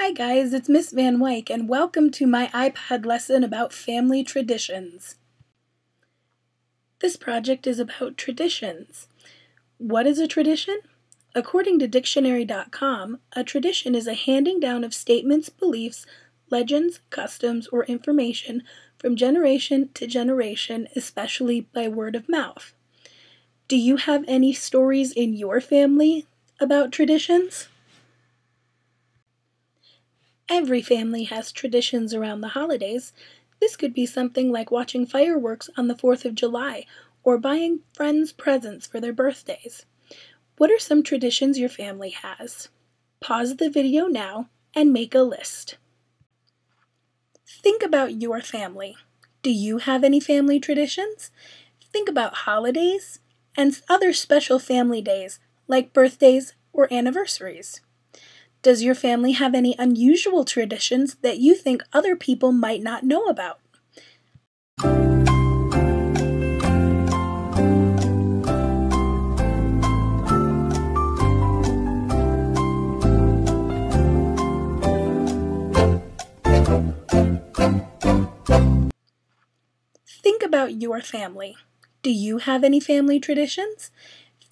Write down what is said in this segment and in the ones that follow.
Hi guys, it's Miss Van Wyk and welcome to my iPad lesson about family traditions. This project is about traditions. What is a tradition? According to dictionary.com, a tradition is a handing down of statements, beliefs, legends, customs, or information from generation to generation, especially by word of mouth. Do you have any stories in your family about traditions? Every family has traditions around the holidays. This could be something like watching fireworks on the 4th of July or buying friends presents for their birthdays. What are some traditions your family has? Pause the video now and make a list. Think about your family. Do you have any family traditions? Think about holidays and other special family days like birthdays or anniversaries. Does your family have any unusual traditions that you think other people might not know about? Think about your family. Do you have any family traditions?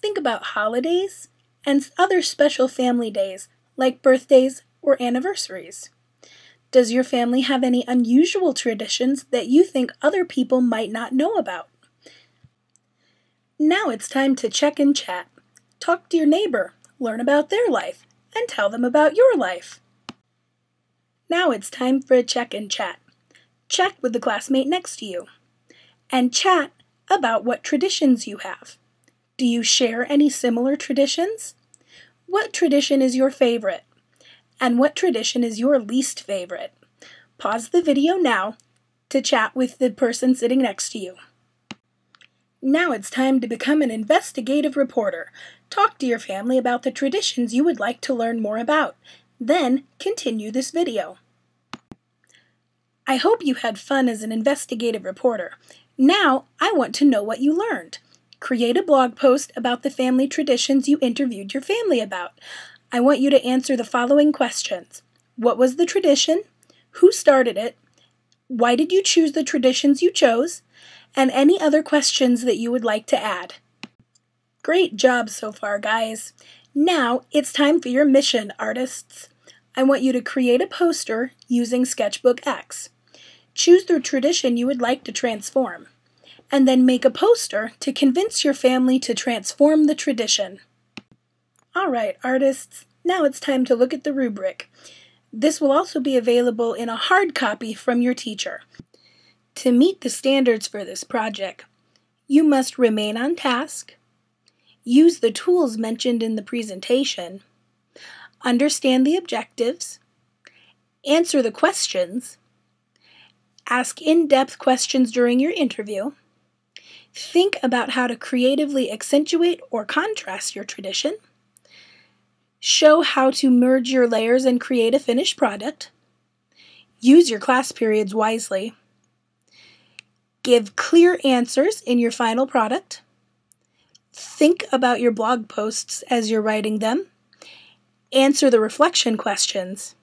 Think about holidays and other special family days like birthdays or anniversaries. Does your family have any unusual traditions that you think other people might not know about? Now it's time to check and chat. Talk to your neighbor, learn about their life, and tell them about your life. Now it's time for a check and chat. Check with the classmate next to you. And chat about what traditions you have. Do you share any similar traditions? What tradition is your favorite? And what tradition is your least favorite? Pause the video now to chat with the person sitting next to you. Now it's time to become an investigative reporter. Talk to your family about the traditions you would like to learn more about. Then continue this video. I hope you had fun as an investigative reporter. Now I want to know what you learned. Create a blog post about the family traditions you interviewed your family about. I want you to answer the following questions. What was the tradition? Who started it? Why did you choose the traditions you chose? And any other questions that you would like to add. Great job so far, guys. Now it's time for your mission, artists. I want you to create a poster using SketchbookX. Choose the tradition you would like to transform, and then make a poster to convince your family to transform the tradition. Alright, artists, now it's time to look at the rubric. This will also be available in a hard copy from your teacher. To meet the standards for this project, you must remain on task, use the tools mentioned in the presentation, understand the objectives, answer the questions, ask in-depth questions during your interview, think about how to creatively accentuate or contrast your tradition, show how to merge your layers and create a finished product, use your class periods wisely, give clear answers in your final product, think about your blog posts as you're writing them, answer the reflection questions,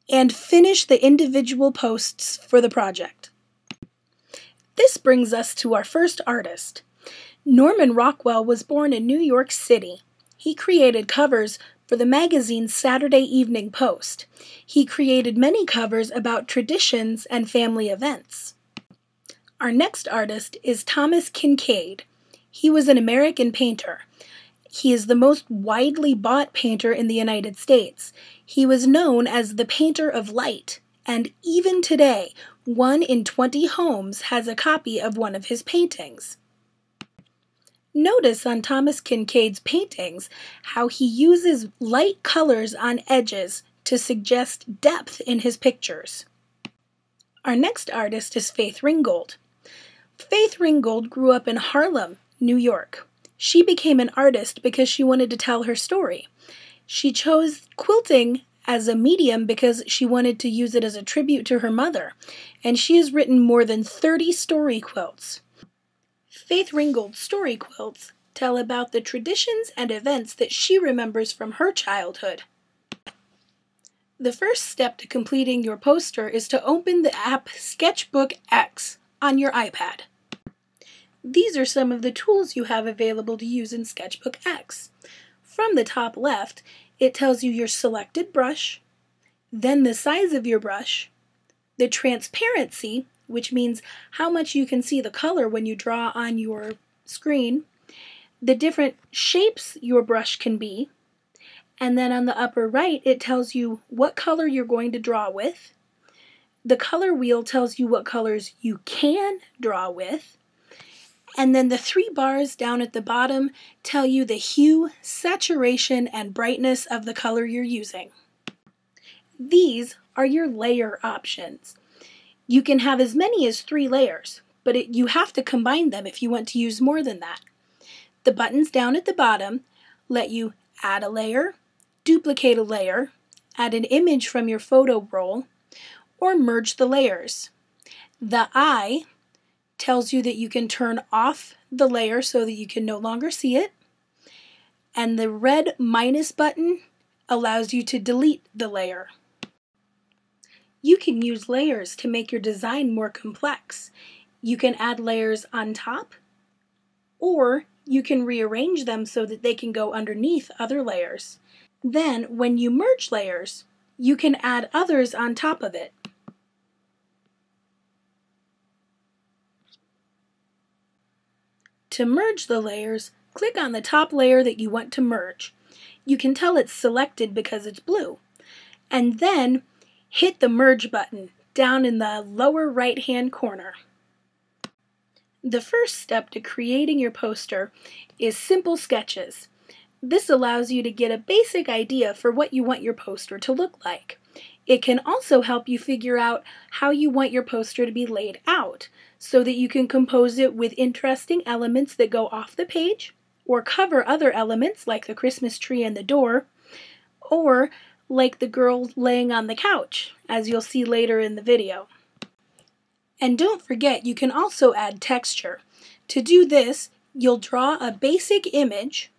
and finish the individual posts for the project. This brings us to our first artist. Norman Rockwell was born in New York City. He created covers for the magazine Saturday Evening Post. He created many covers about traditions and family events. Our next artist is Thomas Kinkade. He was an American painter. He is the most widely bought painter in the United States. He was known as the painter of light, and even today, 1 in 20 homes has a copy of one of his paintings. Notice on Thomas Kinkade's paintings how he uses light colors on edges to suggest depth in his pictures. Our next artist is Faith Ringgold. Faith Ringgold grew up in Harlem, New York. She became an artist because she wanted to tell her story. She chose quilting as a medium because she wanted to use it as a tribute to her mother, and she has written more than 30 story quilts. Faith Ringgold's story quilts tell about the traditions and events that she remembers from her childhood. The first step to completing your poster is to open the app SketchbookX on your iPad. These are some of the tools you have available to use in SketchbookX. From the top left, it tells you your selected brush, then the size of your brush, the transparency, which means how much you can see the color when you draw on your screen, the different shapes your brush can be, and then on the upper right it tells you what color you're going to draw with. The color wheel tells you what colors you can draw with, and then the 3 bars down at the bottom tell you the hue, saturation, and brightness of the color you're using. These are your layer options. You can have as many as 3 layers, but you have to combine them if you want to use more than that. The buttons down at the bottom let you add a layer, duplicate a layer, add an image from your photo roll, or merge the layers. The eye tells you that you can turn off the layer so that you can no longer see it, and the red minus button allows you to delete the layer. You can use layers to make your design more complex. You can add layers on top, or you can rearrange them so that they can go underneath other layers. Then, when you merge layers, you can add others on top of it. To merge the layers, click on the top layer that you want to merge. You can tell it's selected because it's blue. And then hit the merge button down in the lower right-hand corner. The first step to creating your poster is simple sketches. This allows you to get a basic idea for what you want your poster to look like. It can also help you figure out how you want your poster to be laid out so that you can compose it with interesting elements that go off the page or cover other elements like the Christmas tree and the door, or like the girl laying on the couch, as you'll see later in the video. And don't forget, you can also add texture. To do this, you'll draw a basic image,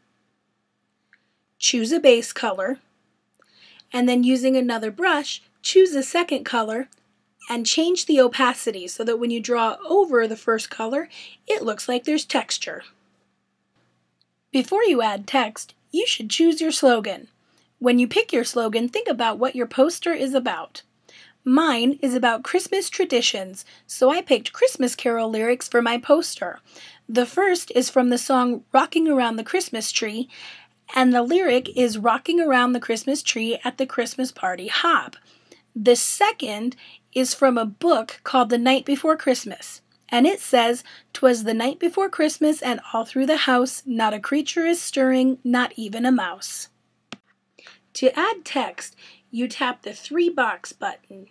choose a base color, and then using another brush, choose a second color and change the opacity so that when you draw over the first color, it looks like there's texture. Before you add text, you should choose your slogan. When you pick your slogan, think about what your poster is about. Mine is about Christmas traditions, so I picked Christmas Carol lyrics for my poster. The first is from the song Rocking Around the Christmas Tree, and the lyric is Rocking Around the Christmas Tree at the Christmas Party Hop. The second is from a book called The Night Before Christmas, and it says, "'Twas the night before Christmas, and all through the house, not a creature is stirring, not even a mouse." To add text, you tap the 3-box button.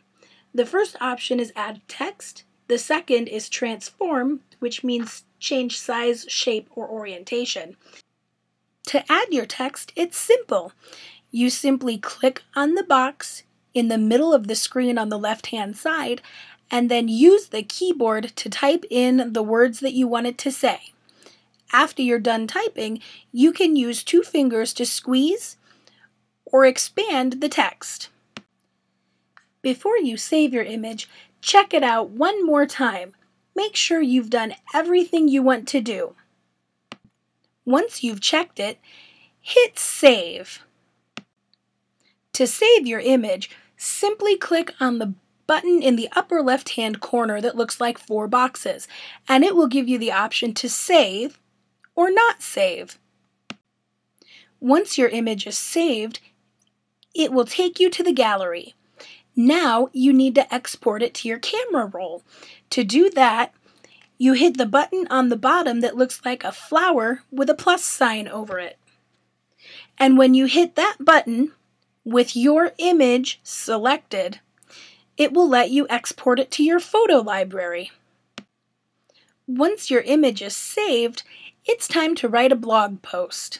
The first option is Add Text. The second is Transform, which means change size, shape, or orientation. To add your text, it's simple. You simply click on the box in the middle of the screen on the left-hand side, and then use the keyboard to type in the words that you want it to say. After you're done typing, you can use 2 fingers to squeeze or expand the text. Before you save your image, check it out one more time. Make sure you've done everything you want to do. Once you've checked it, hit Save. To save your image, simply click on the button in the upper left-hand corner that looks like 4 boxes, and it will give you the option to save or not save. Once your image is saved, it will take you to the gallery. Now you need to export it to your camera roll. To do that, you hit the button on the bottom that looks like a flower with a plus sign over it. And when you hit that button with your image selected, it will let you export it to your photo library. Once your image is saved, it's time to write a blog post.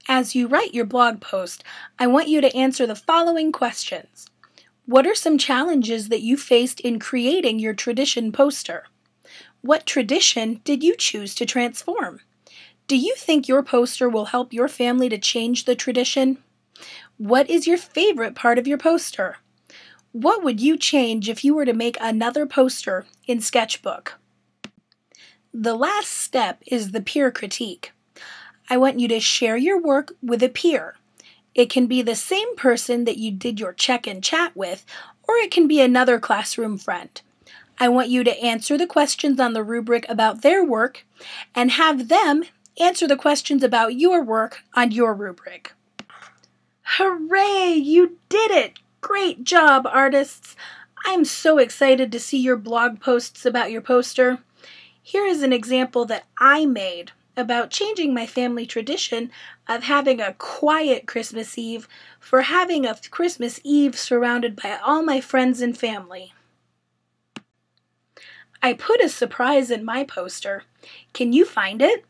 As you write your blog post, I want you to answer the following questions. What are some challenges that you faced in creating your tradition poster? What tradition did you choose to transform? Do you think your poster will help your family to change the tradition? What is your favorite part of your poster? What would you change if you were to make another poster in Sketchbook? The last step is the peer critique. I want you to share your work with a peer. It can be the same person that you did your check and chat with, or it can be another classroom friend. I want you to answer the questions on the rubric about their work and have them answer the questions about your work on your rubric. Hooray! You did it! Great job, artists! I'm so excited to see your blog posts about your poster. Here is an example that I made about changing my family tradition of having a quiet Christmas Eve for having a Christmas Eve surrounded by all my friends and family. I put a surprise in my poster. Can you find it?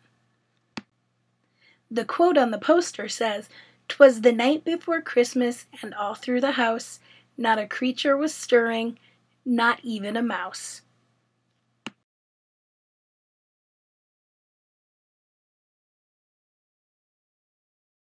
The quote on the poster says, "'Twas the night before Christmas, and all through the house, not a creature was stirring, not even a mouse."